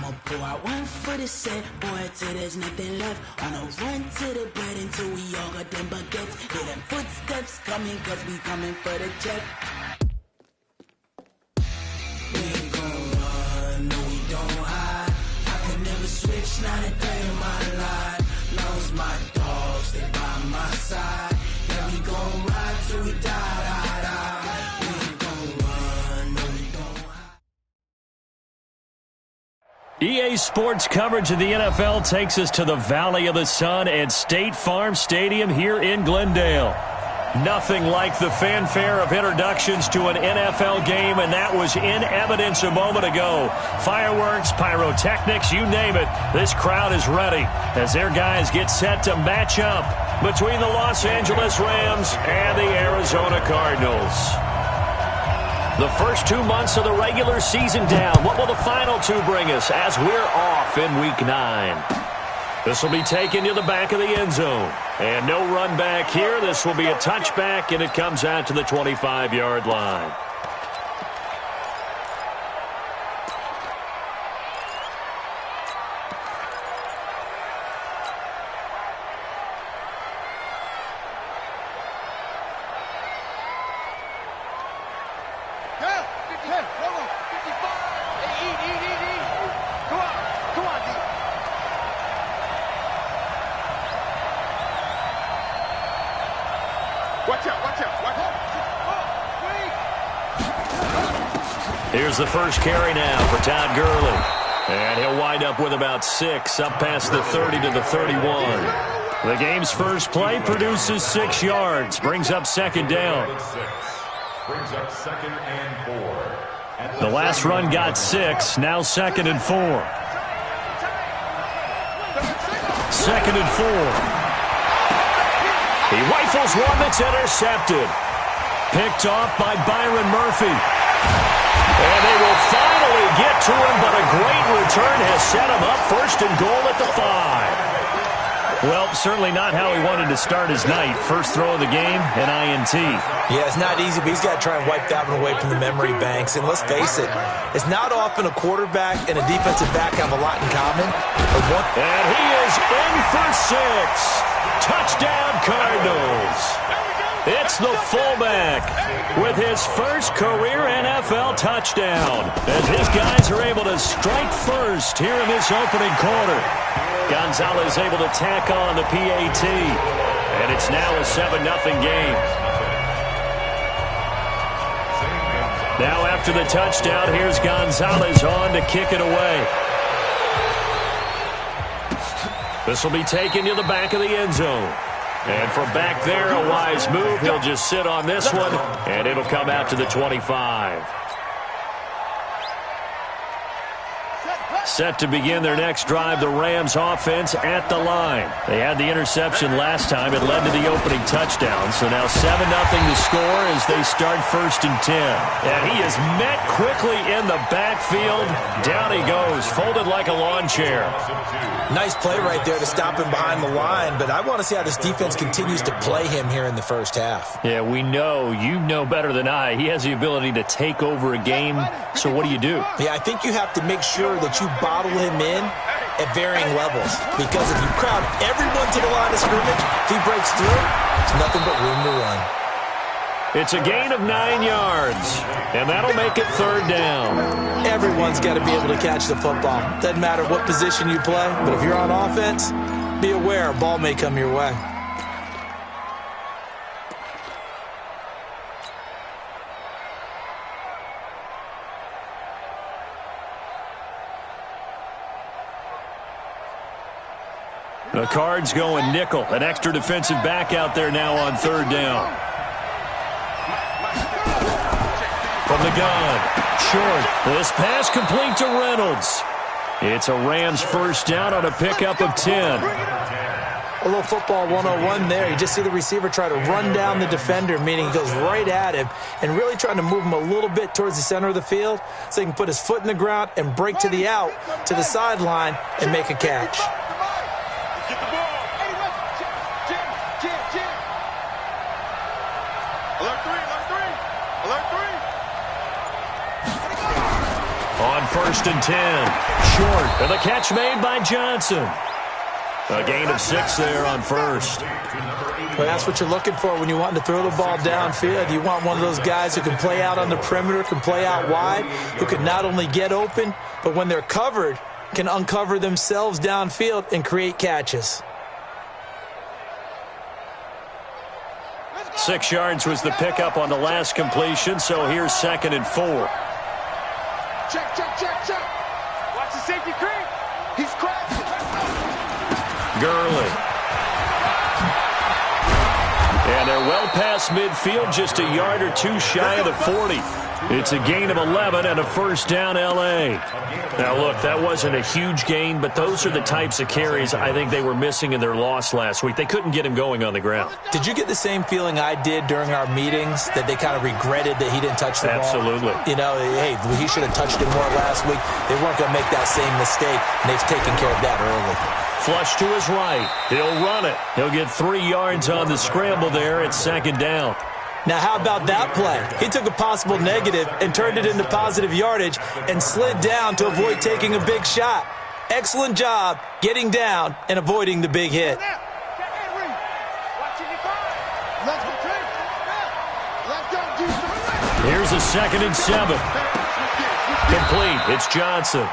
I'ma pour out one for the set, boy, till there's nothing left. On a run to the bread until we all got them baguettes. Hear them footsteps coming, cause we coming for the check. We ain't gon' run, no we don't hide. I could never switch, now they play my line. Long as my dogs, they by my side. Yeah, we gon' ride till we die, die, die. We ain't gon' run, no we don't hide. EA Sports coverage of the NFL takes us to the Valley of the Sun at State Farm Stadium here in Glendale. Nothing like the fanfare of introductions to an NFL game, and that was in evidence a moment ago. Fireworks, pyrotechnics, you name it. This crowd is ready as their guys get set to match up between the Los Angeles Rams and the Arizona Cardinals. The first 2 months of the regular season down. What will the final two bring us as we're off in Week 9? This will be taken to the back of the end zone. And no run back here. This will be a touchback, and it comes out to the 25-yard line. Here's the first carry now for Todd Gurley. And he'll wind up with about 6, up past the 30 to the 31. The game's first play produces 6 yards, brings up second down. The last run got 6, now 2nd and 4. 2nd and 4. He rifles one that's intercepted. Picked off by Byron Murphy. And they will finally get to him, but a great return has set him up first and goal at the 5. Well, certainly not how he wanted to start his night. First throw of the game, an INT. Yeah, it's not easy, but he's got to try and wipe that one away from the memory banks. And let's face it, it's not often a quarterback and a defensive back have a lot in common. And he is in for 6. Touchdown, Cardinals. It's the fullback with his first career NFL touchdown as his guys are able to strike first here in this opening quarter. Gonzalez able to tack on the PAT, and it's now a 7-0 game. Now after the touchdown, here's Gonzalez on to kick it away. This will be taken to the back of the end zone. And from back there, a wise move. He'll just sit on this one, and it'll come out to the 25. Set to begin their next drive, the Rams offense at the line. They had the interception last time. It led to the opening touchdown. So now 7-0 to score as they start 1st and 10. And he is met quickly in the backfield. Down he goes, folded like a lawn chair. Nice play right there to stop him behind the line, but I want to see how this defense continues to play him here in the first half. Yeah, we know, you know better than I, he has the ability to take over a game, so what do you do? Yeah, I think you have to make sure that you bottle him in at varying levels, because if you crowd everyone to the line of scrimmage, if he breaks through, there's nothing but room to run. It's a gain of 9 yards, and that'll make it 3rd down. Everyone's got to be able to catch the football. Doesn't matter what position you play, but if you're on offense, be aware a ball may come your way. The Cards going nickel, an extra defensive back out there now on 3rd down. From the gun, short. This pass complete to Reynolds. It's a Rams 1st down on a pickup of 10. A little football 101 there. You just see the receiver try to run down the defender, meaning he goes right at him and really trying to move him a little bit towards the center of the field so he can put his foot in the ground and break to the out, to the sideline, and make a catch. On 1st and 10. Short. And the catch made by Johnson. A gain of 6 there on 1st. Well, that's what you're looking for when you want to throw the ball downfield. You want one of those guys who can play out on the perimeter, can play out wide, who can not only get open, but when they're covered, can uncover themselves downfield and create catches. 6 yards was the pickup on the last completion, so here's 2nd and 4. Check. Watch the safety creep. He's cracked. Gurley. And they're well past midfield, just a yard or 2 shy of the 40. It's a gain of 11 and a 1st down L.A. Now, look, that wasn't a huge gain, but those are the types of carries I think they were missing in their loss last week. They couldn't get him going on the ground. Did you get the same feeling I did during our meetings, that they kind of regretted that he didn't touch the ball? Absolutely. You know, hey, he should have touched it more last week. They weren't going to make that same mistake, and they've taken care of that early. Flush to his right. He'll run it. He'll get 3 yards on the scramble there. It's 2nd down. Now, how about that play? He took a possible negative and turned it into positive yardage and slid down to avoid taking a big shot. Excellent job getting down and avoiding the big hit. Here's a 2nd and 7. Complete. It's Johnson.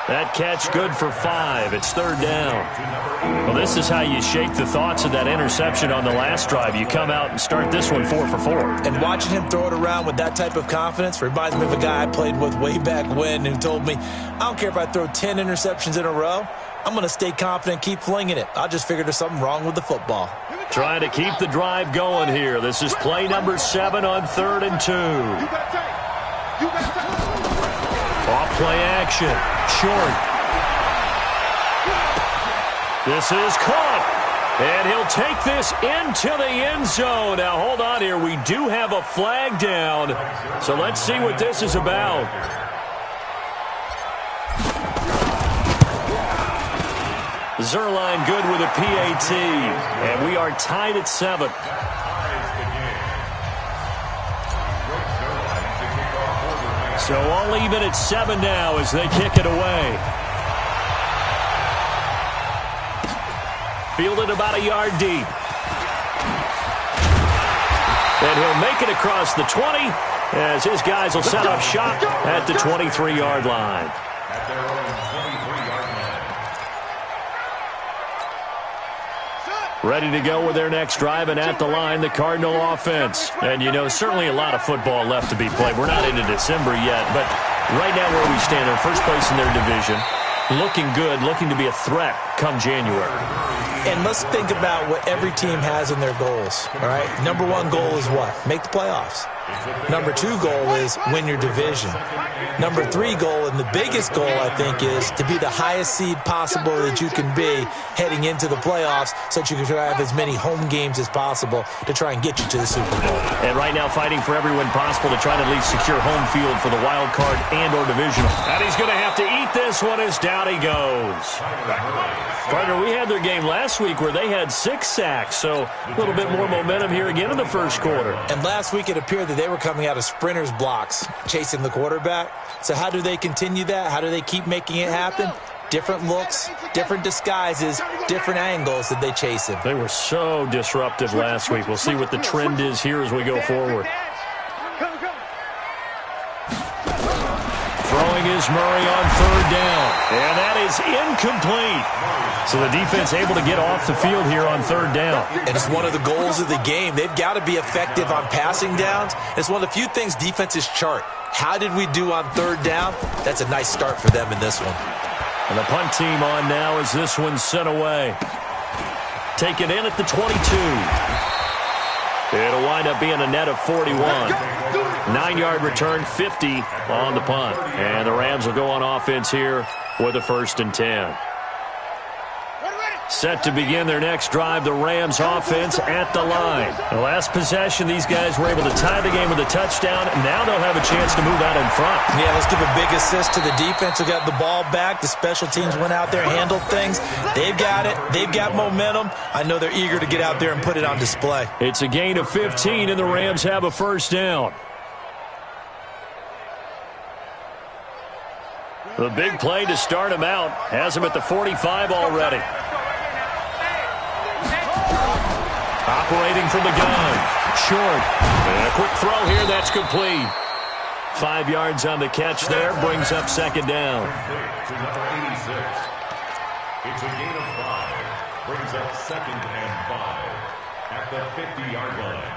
That catch good for 5. It's 3rd down. Well, this is how you shake the thoughts of that interception on the last drive. You come out and start this one 4 for 4. And watching him throw it around with that type of confidence reminds me of a guy I played with way back when who told me, I don't care if I throw 10 interceptions in a row. I'm going to stay confident, keep flinging it. I just figured there's something wrong with the football. Trying to keep the drive going here. This is play number 7 on 3rd and 2. Off play action. Short. This is caught. And he'll take this into the end zone. Now, hold on here. We do have a flag down. So let's see what this is about. Zerline good with a PAT. And we are tied at 7. So all even at 7 now as they kick it away. Fielded about a yard deep. And he'll make it across the 20 as his guys will set up shop at the 23-yard line. Ready to go with their next drive, and at the line, the Cardinal offense. And, you know, certainly a lot of football left to be played. We're not into December yet, but right now where we stand, they're first place in their division. Looking good, looking to be a threat come January. And let's think about what every team has in their goals, all right? Number 1 goal is what? Make the playoffs. Number 2 goal is win your division. Number 3 goal, and the biggest goal, I think, is to be the highest seed possible that you can be heading into the playoffs so that you can have as many home games as possible to try and get you to the Super Bowl. And right now fighting for every win possible to try to at least secure home field for the wild card and or divisional. And he's going to have to eat this one as down he goes. Partner, we had their game last week where they had 6 sacks, so a little bit more momentum here again in the first quarter. And last week it appeared that they were coming out of sprinters blocks, chasing the quarterback. So how do they continue that? How do they keep making it happen? Different looks, different disguises, different angles that they chase him. They were so disruptive last week. We'll see what the trend is here as we go forward. Throwing is Murray on 3rd down. And that is incomplete. So the defense able to get off the field here on 3rd down. And it's one of the goals of the game. They've got to be effective on passing downs. It's one of the few things defenses chart. How did we do on 3rd down? That's a nice start for them in this one. And the punt team on now as this one's sent away. Taken in at the 22. It'll wind up being a net of 41. 9-yard return, 50 on the punt. And the Rams will go on offense here with a 1st and 10. Set to begin their next drive, the Rams offense at the line. The last possession, these guys were able to tie the game with a touchdown. Now they'll have a chance to move out in front. Yeah, let's give a big assist to the defense who got the ball back. The special teams went out there, handled things. They've got it. They've got momentum. I know they're eager to get out there and put it on display. It's a gain of 15, and the Rams have a 1st down. The big play to start him out. Has him at the 45 already. Operating from the gun. Short. And a quick throw here. That's complete. 5 yards on the catch there. Brings up second down. To number 86. It's a gain of 5. Brings up second and 5 at the 50-yard line.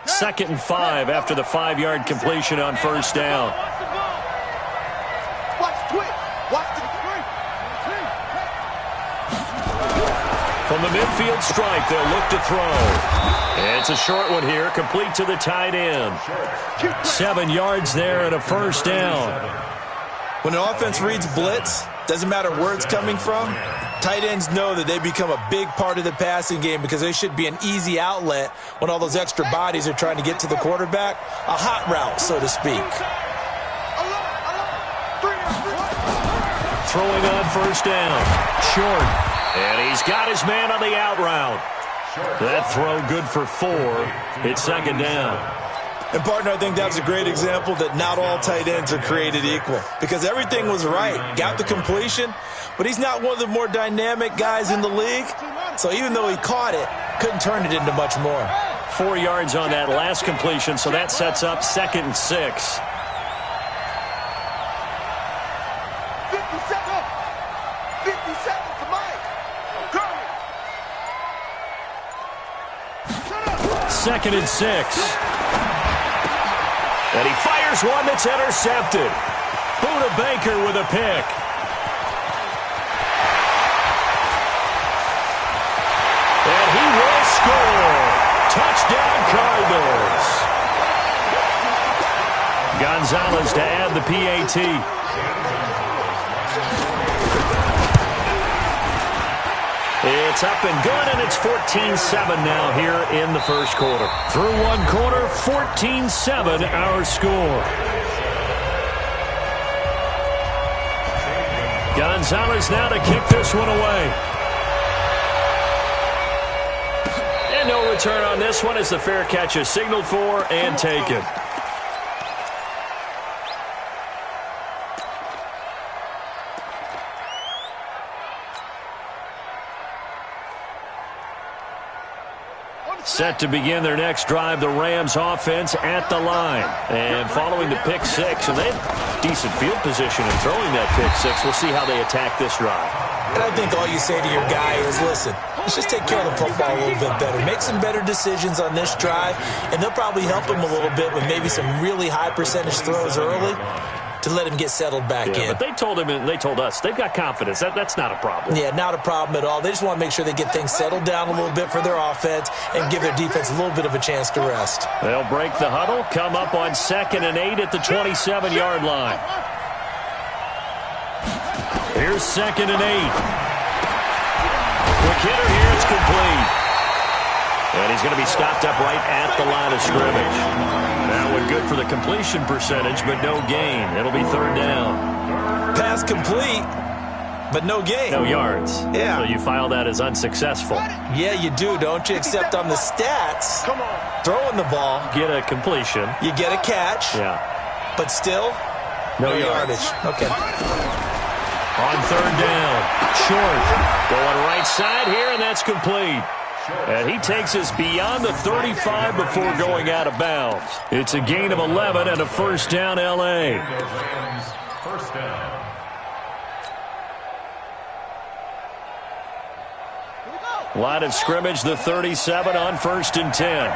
2nd and 5 after the 5-yard completion on first down. From the midfield stripe, they'll look to throw. And it's a short one here, complete to the tight end. 7 yards there and a first down. When an offense reads blitz, doesn't matter where it's coming from, tight ends know that they become a big part of the passing game because they should be an easy outlet when all those extra bodies are trying to get to the quarterback. A hot route, so to speak. Throwing on first down. Short. And he's got his man on the out route. That throw good for 4. It's second down. And, partner, I think that's a great example that not all tight ends are created equal because everything was right. Got the completion, but he's not one of the more dynamic guys in the league. So even though he caught it, couldn't turn it into much more. 4 yards on that last completion, so that sets up 2nd and 6. 2nd and 6. And he fires one that's intercepted. Buda Baker with a pick. And he will score. Touchdown Cardinals. Gonzalez to add the PAT. It's up and good, and it's 14-7 now here in the first quarter. Through one quarter, 14-7 our score. Gonzalez now to kick this one away. And no return on this one as the fair catch is signaled for and taken. Set to begin their next drive, the Rams offense at the line. And following the pick 6, and they have decent field position in throwing that pick 6. We'll see how they attack this drive. And I think all you say to your guy is, listen, let's just take care of the football a little bit better. Make some better decisions on this drive, and they'll probably help him a little bit with maybe some really high percentage throws early to let him get settled back in. But they told him and they told us they've got confidence. That's not a problem. Yeah, not a problem at all. They just want to make sure they get things settled down a little bit for their offense and give their defense a little bit of a chance to rest. They'll break the huddle, come up on 2nd and 8 at the 27-yard line. Here's 2nd and 8. Quick hitter here, it's complete. And he's going to be stopped up right at the line of scrimmage. That one good for the completion percentage, but no gain. It'll be 3rd down. Pass complete, but no gain. No yards. Yeah. So you file that as unsuccessful. Yeah, you do, don't you? Except on the stats, throwing the ball, Get a completion. you get a catch, Yeah. but still No yardage. Okay. On 3rd down. Short. Going right side here, and that's complete. And he takes us beyond the 35 before going out of bounds. It's a gain of 11 and a first down, L.A. First down. Line of scrimmage, the 37 on 1st and 10.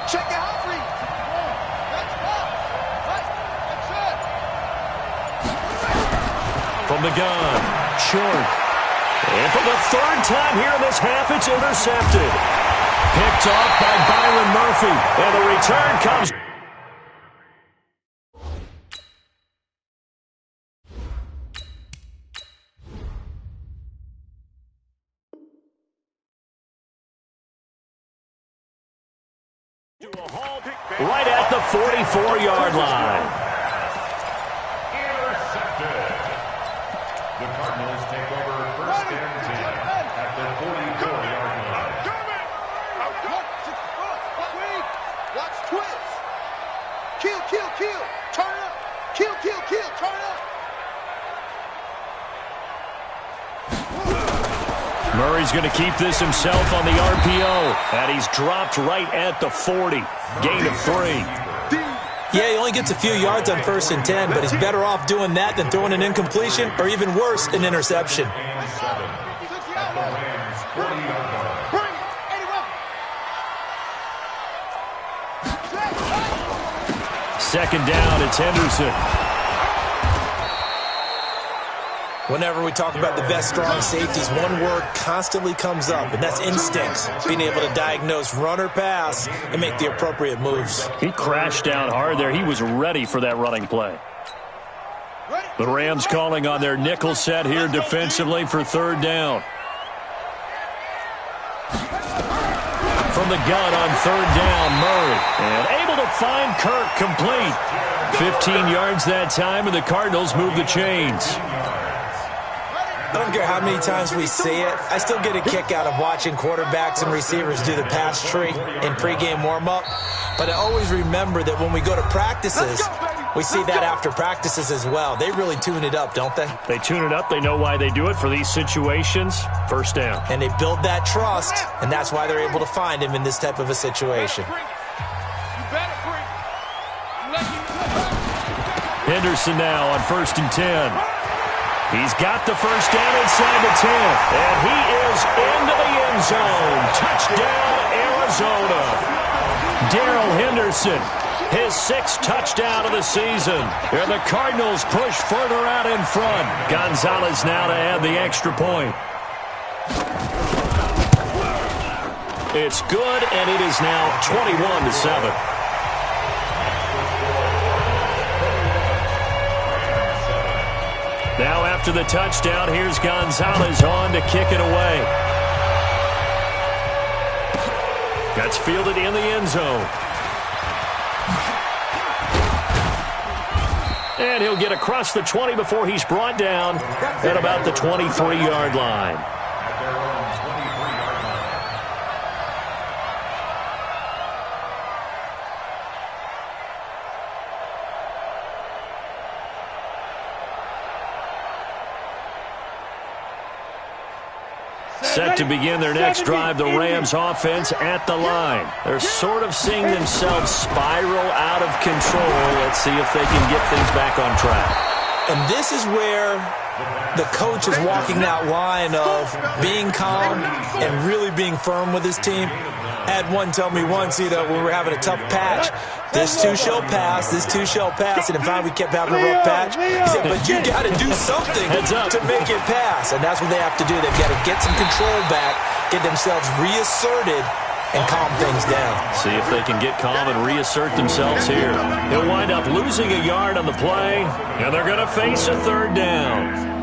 Check it out, free. From the gun. Short. And for the 3rd time here in this half, it's intercepted. Picked off by Byron Murphy. And the return comes. Right at the 44-yard line. The Cardinals take over 1st and 10 at the 44-yard line. Watch twist. Kill, kill, kill. Turn it up. Kill, kill, kill. Turn it up. Murray's going to keep this himself on the RPO. And he's dropped right at the 40. Gain of 3. Yeah, he only gets a few yards on 1st and 10, but he's better off doing that than throwing an incompletion or even worse, an interception. Second down, it's Henderson. Whenever we talk about the best strong safeties, one word constantly comes up, and that's instincts. Being able to diagnose run or pass and make the appropriate moves. He crashed down hard there. He was ready for that running play. The Rams calling on their nickel set here defensively for 3rd down. From the gun on 3rd down, Murray. And able to find Kirk complete. 15 yards that time, and the Cardinals move the chains. I don't care how many times we see it. I still get a kick out of watching quarterbacks and receivers do the pass tree in pregame warm-up. But I always remember that when we go to practices, we see that after practices as well. They really tune it up, don't they? They tune it up. They know why they do it for these situations. 1st down. And they build that trust, and that's why they're able to find him in this type of a situation. Henderson now on 1st and 10. He's got the 1st down inside the 10. And he is into the end zone. Touchdown, Arizona. Darrell Henderson, his 6th touchdown of the season. And the Cardinals push further out in front. Gonzalez now to add the extra point. It's good, and it is now 21-7. Now after the touchdown, here's Gonzalez on to kick it away. That's fielded in the end zone. And he'll get across the 20 before he's brought down at about the 23-yard line. Set to begin their next drive, the Rams offense at the line. They're sort of seeing themselves spiral out of control. Let's see if they can get things back on track. And this is where the coach is walking that line of being calm and really being firm with his team. I had one tell me once, when we were having a tough patch, this too shall pass, this too shall pass, and then finally we kept having a rough patch. He said, but you got to do something to make it pass, and that's what they have to do. They've got to get some control back, get themselves reasserted, and calm things down. See if they can get calm and reassert themselves here. He'll wind up losing a yard on the play, and they're going to face a 3rd down.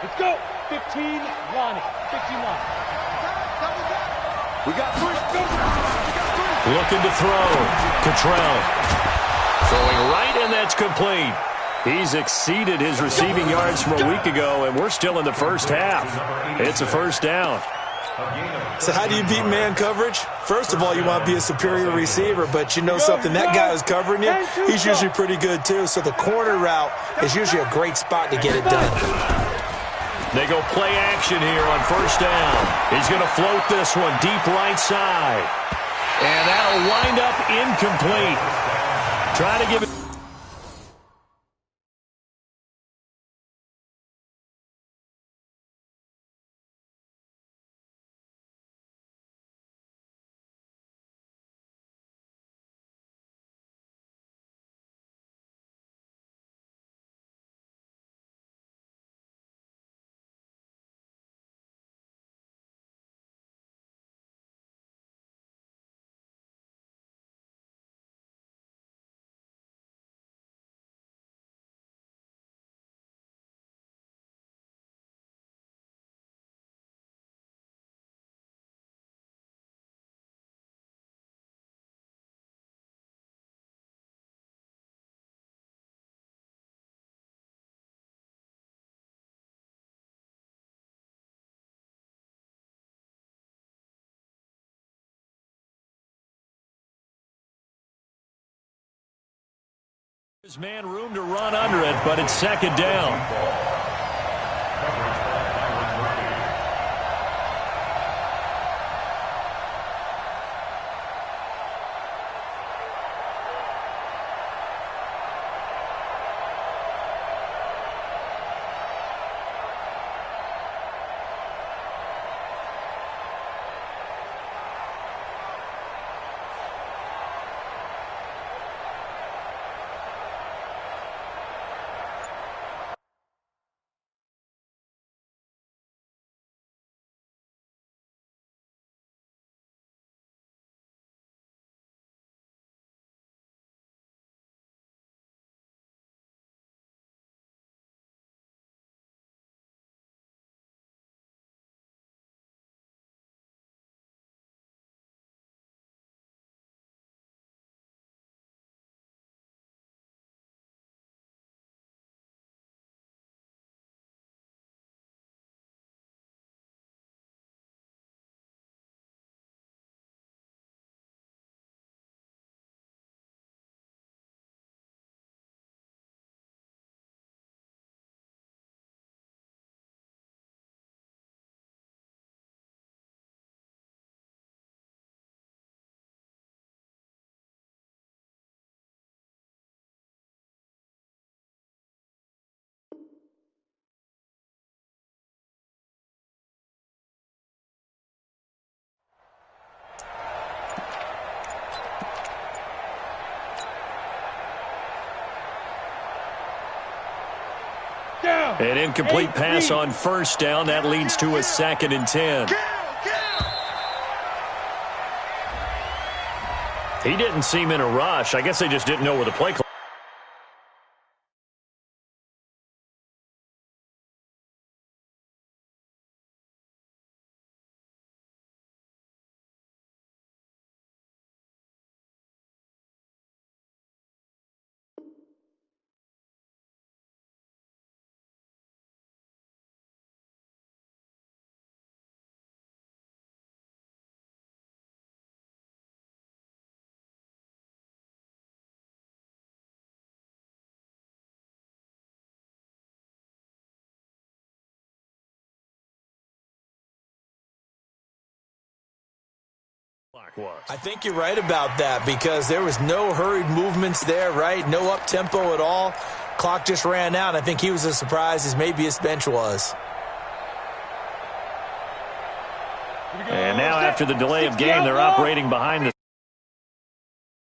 Let's go. 15, Lonnie. 15, Lonnie. We got 3. Looking to throw. Cottrell. Throwing right, and that's complete. He's exceeded his receiving yards from a week ago, and we're still in the 1st half. It's a 1st down. So how do you beat man coverage? First of all, you want to be a superior receiver, but you know something, that guy who's covering you, he's usually pretty good too. So the corner route is usually a great spot to get it done. They go play action here on 1st down. He's going to float this one deep right side. And that'll wind up incomplete. Trying to give it. His man room to run under it, but it's second down. An incomplete pass on first down. That leads to a 2nd and 10. He didn't seem in a rush. I guess they just didn't know where the play clock. I think you're right about that because there was no hurried movements there, right? No up-tempo at all. Clock just ran out. I think he was as surprised as maybe his bench was. And now after the delay of game, they're operating behind the